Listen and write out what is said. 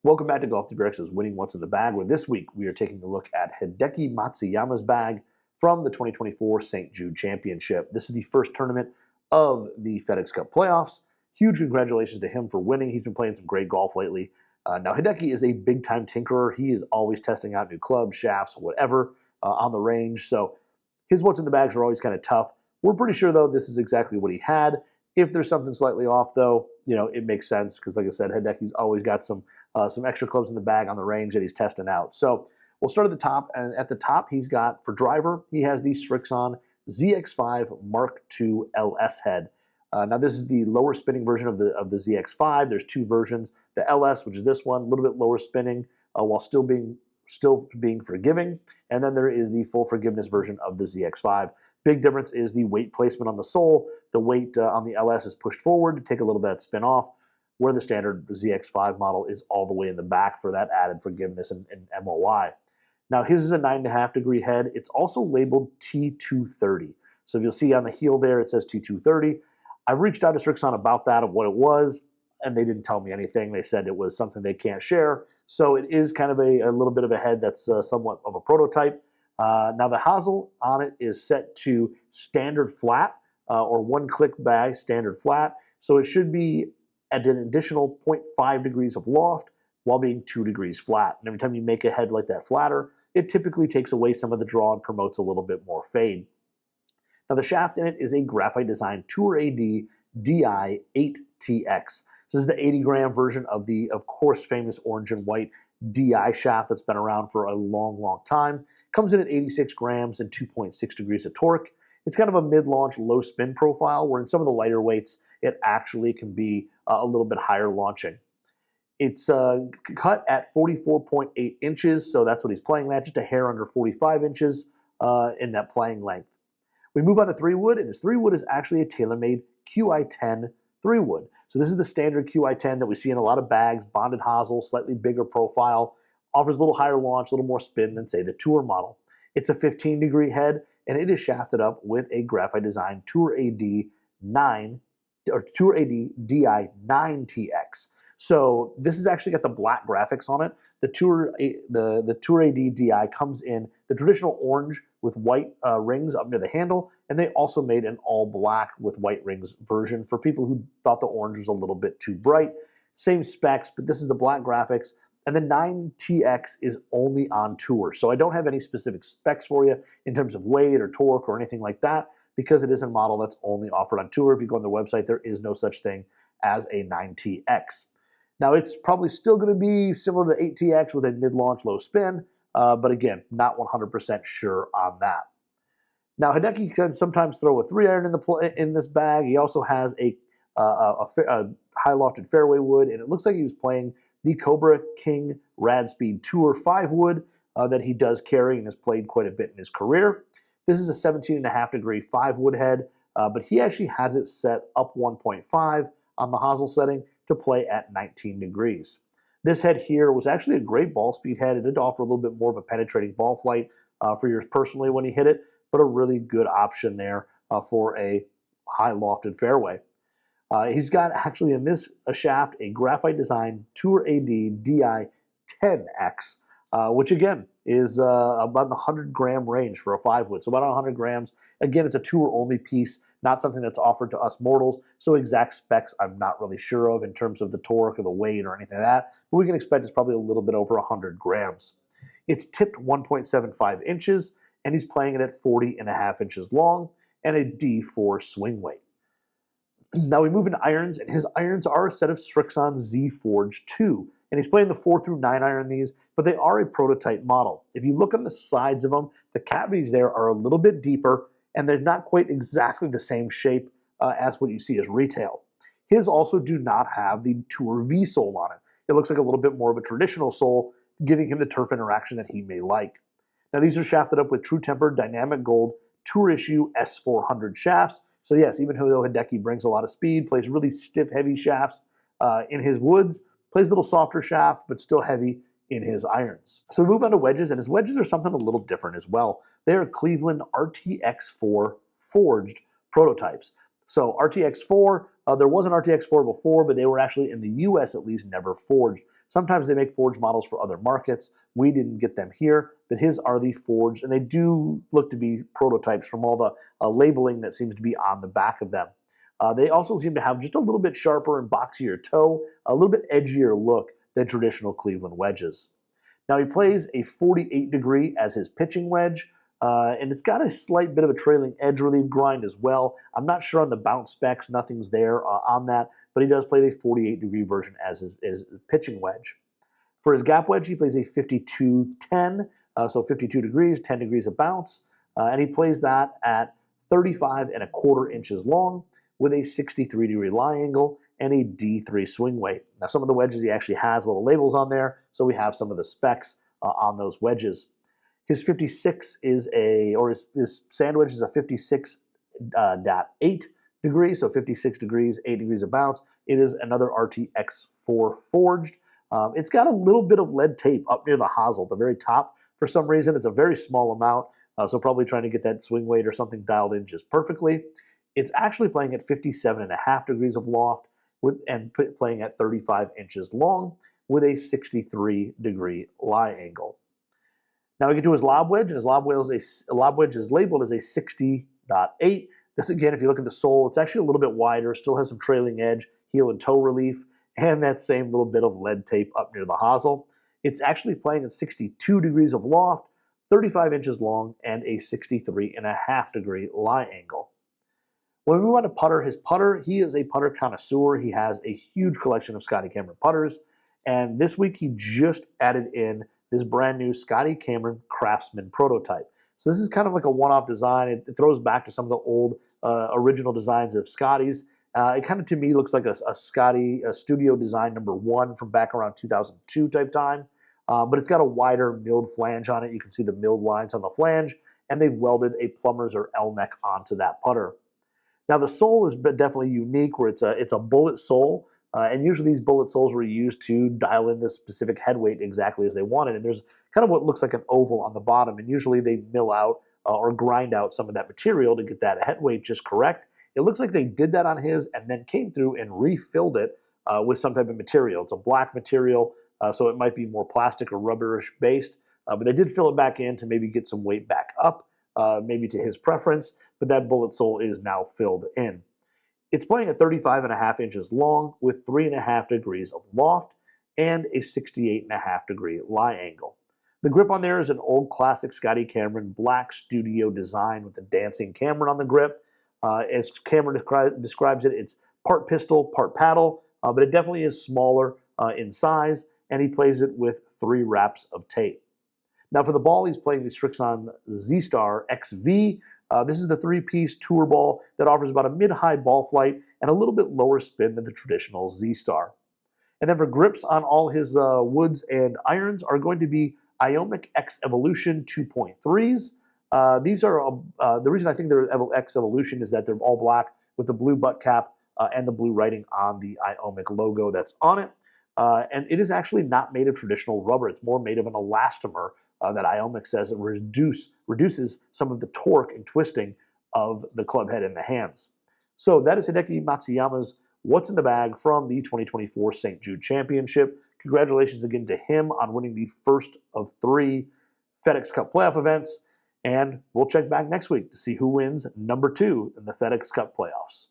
Welcome back to Golf DBX's Winning What's in the Bag, where this week we are taking a look at Hideki Matsuyama's bag from the 2024 St. Jude Championship. This is the first tournament of the FedEx Cup playoffs. Huge congratulations to him for winning. He's been playing some great golf lately. Now, Hideki is a big-time tinkerer. He is always testing out new clubs, shafts, whatever on the range. So his what's in the bags are always kind of tough. We're pretty sure, though, this is exactly what he had. If there's something slightly off, though, you know, it makes sense because, like I said, Hideki's always got some extra clubs in the bag on the range that he's testing out. So we'll start at the top, and at the top he's got, for driver, he has the Srixon ZX5 Mark II LS head. Now this is the lower spinning version of the ZX5. There's two versions. The LS, which is this one, a little bit lower spinning while still being forgiving, and then there is the full forgiveness version of the ZX5. Big difference is the weight placement on the sole. The weight on the LS is pushed forward to take a little bit of spin off, where the standard ZX5 model is all the way in the back for that added forgiveness and MOI. Now his is a 9.5 degree head. It's also labeled T230. So you'll see on the heel there it says T230. I've reached out to Srixon about that, of what it was, and they didn't tell me anything. They said it was something they can't share. So it is kind of a little bit of a head that's somewhat of a prototype. Now the hosel on it is set to standard flat or one-click bag standard flat. So it should be at an additional 0.5 degrees of loft while being 2 degrees flat. And every time you make a head like that flatter, it typically takes away some of the draw and promotes a little bit more fade. Now the shaft in it is a Graphite design Tour AD DI 8TX. This is the 80-gram version of the, of course, famous orange and white DI shaft that's been around for a long, long time. Comes in at 86 grams and 2.6 degrees of torque. It's kind of a mid-launch, low-spin profile, where in some of the lighter weights, it actually can be a little bit higher launching. It's cut at 44.8 inches, so that's what he's playing at, just a hair under 45 inches in that playing length. We move on to 3-wood, and his 3-wood is actually a TaylorMade Qi10 3-wood. So this is the standard Qi10 that we see in a lot of bags, bonded hosel, slightly bigger profile, offers a little higher launch, a little more spin than, say, the Tour model. It's a 15-degree head, and it is shafted up with a Graphite design Tour AD 9 or Tour AD DI 9TX. So this has actually got the black graphics on it. The Tour AD DI comes in the traditional orange with white rings up near the handle, and they also made an all black with white rings version for people who thought the orange was a little bit too bright. Same specs, but this is the black graphics. And the 9TX is only on tour. So I don't have any specific specs for you in terms of weight or torque or anything like that, because it is a model that's only offered on tour. If you go on the website, there is no such thing as a 9TX. Now it's probably still going to be similar to 8TX with a mid-launch low spin, but again, not 100% sure on that. Now Hideki can sometimes throw a 3-iron in this bag. He also has a high lofted fairway wood, and it looks like he was playing the Cobra King RadSpeed Tour 5-wood that he does carry and has played quite a bit in his career. This is a 17.5 degree 5-wood head, but he actually has it set up 1.5 on the hosel setting to play at 19 degrees. This head here was actually a great ball speed head. It did offer a little bit more of a penetrating ball flight for yours personally when he hit it, but a really good option there for a high lofted fairway. He's got actually in this shaft a Graphite design Tour AD DI 10X, which again is about the 100-gram range for a 5-wood. So about 100 grams. Again, it's a tour-only piece, not something that's offered to us mortals. So exact specs I'm not really sure of in terms of the torque or the weight or anything like that. But we can expect it's probably a little bit over 100 grams. It's tipped 1.75 inches, and he's playing it at 40.5 inches long and a D4 swing weight. Now we move into irons, and his irons are a set of Srixon Z Forge 2. And he's playing the 4 through 9 iron these, but they are a prototype model. If you look on the sides of them, the cavities there are a little bit deeper, and they're not quite exactly the same shape as what you see as retail. His also do not have the Tour V sole on it. It looks like a little bit more of a traditional sole, giving him the turf interaction that he may like. Now these are shafted up with True Temper Dynamic Gold Tour Issue S400 shafts. So yes, even though Hideki brings a lot of speed, plays really stiff, heavy shafts in his woods, plays a little softer shaft, but still heavy in his irons. So we move on to wedges, and his wedges are something a little different as well. They are Cleveland RTX4 forged prototypes. So RTX4 There was an RTX 4 before, but they were actually, in the US at least, never forged. Sometimes they make forged models for other markets. We didn't get them here, but his are the forged, and they do look to be prototypes from all the labeling that seems to be on the back of them. They also seem to have just a little bit sharper and boxier toe, a little bit edgier look than traditional Cleveland wedges. Now he plays a 48 degree as his pitching wedge, and it's got a slight bit of a trailing edge relief grind as well. I'm not sure on the bounce specs, nothing's there on that, but he does play the 48 degree version as his pitching wedge. For his gap wedge, he plays a 52-10, so 52 degrees, 10 degrees of bounce, and he plays that at 35.25 inches long with a 63 degree lie angle and a D3 swing weight. Now some of the wedges he actually has little labels on there, so we have some of the specs on those wedges. His 56 is his sand wedge is a 56.8 degrees, so 56 degrees, 8 degrees of bounce. It is another RTX 4 forged. It's got a little bit of lead tape up near the hosel, the very top. For some reason, it's a very small amount, so probably trying to get that swing weight or something dialed in just perfectly. It's actually playing at 57.5 degrees of loft and playing at 35 inches long with a 63 degree lie angle. Now we get to his lob wedge, and his lob wedge is labeled as a 60.8. This again, if you look at the sole, it's actually a little bit wider, still has some trailing edge, heel and toe relief, and that same little bit of lead tape up near the hosel. It's actually playing at 62 degrees of loft, 35 inches long, and a 63.5 degree lie angle. When we move on to putter, his putter, he is a putter connoisseur. He has a huge collection of Scotty Cameron putters, and this week he just added in this brand new Scotty Cameron Craftsman prototype. So this is kind of like a one-off design. It throws back to some of the old original designs of Scotty's. It kind of, to me, looks like a Scotty Studio Design #1 from back around 2002 type time. But it's got a wider milled flange on it. You can see the milled lines on the flange, and they've welded a plumber's or L neck onto that putter. Now the sole is definitely unique, where it's a bullet sole, and usually these bullet soles were used to dial in the specific head weight exactly as they wanted. And there's kind of what looks like an oval on the bottom, and usually they mill out or grind out some of that material to get that head weight just correct. It looks like they did that on his and then came through and refilled it with some type of material. It's a black material, so it might be more plastic or rubberish based, but they did fill it back in to maybe get some weight back up, maybe to his preference, but that bullet sole is now filled in. It's playing at 35.5 inches long with 3.5 degrees of loft and a 68.5 degree lie angle. The grip on there is an old classic Scotty Cameron black studio design with the dancing Cameron on the grip. As Cameron describes it, it's part pistol, part paddle, but it definitely is smaller in size, and he plays it with 3 wraps of tape. Now for the ball, he's playing the Srixon Z-Star XV. This is the 3-piece tour ball that offers about a mid-high ball flight and a little bit lower spin than the traditional Z-Star. And then for grips on all his woods and irons are going to be Iomic X Evolution 2.3s. These are, the reason I think they're X Evolution is that they're all black with the blue butt cap and the blue writing on the Iomic logo that's on it. And it is actually not made of traditional rubber. It's more made of an elastomer that Iomic says it reduces some of the torque and twisting of the club head in the hands. So that is Hideki Matsuyama's What's in the Bag from the 2024 St. Jude Championship. Congratulations again to him on winning the first of 3 FedEx Cup playoff events. And we'll check back next week to see who wins #2 in the FedEx Cup playoffs.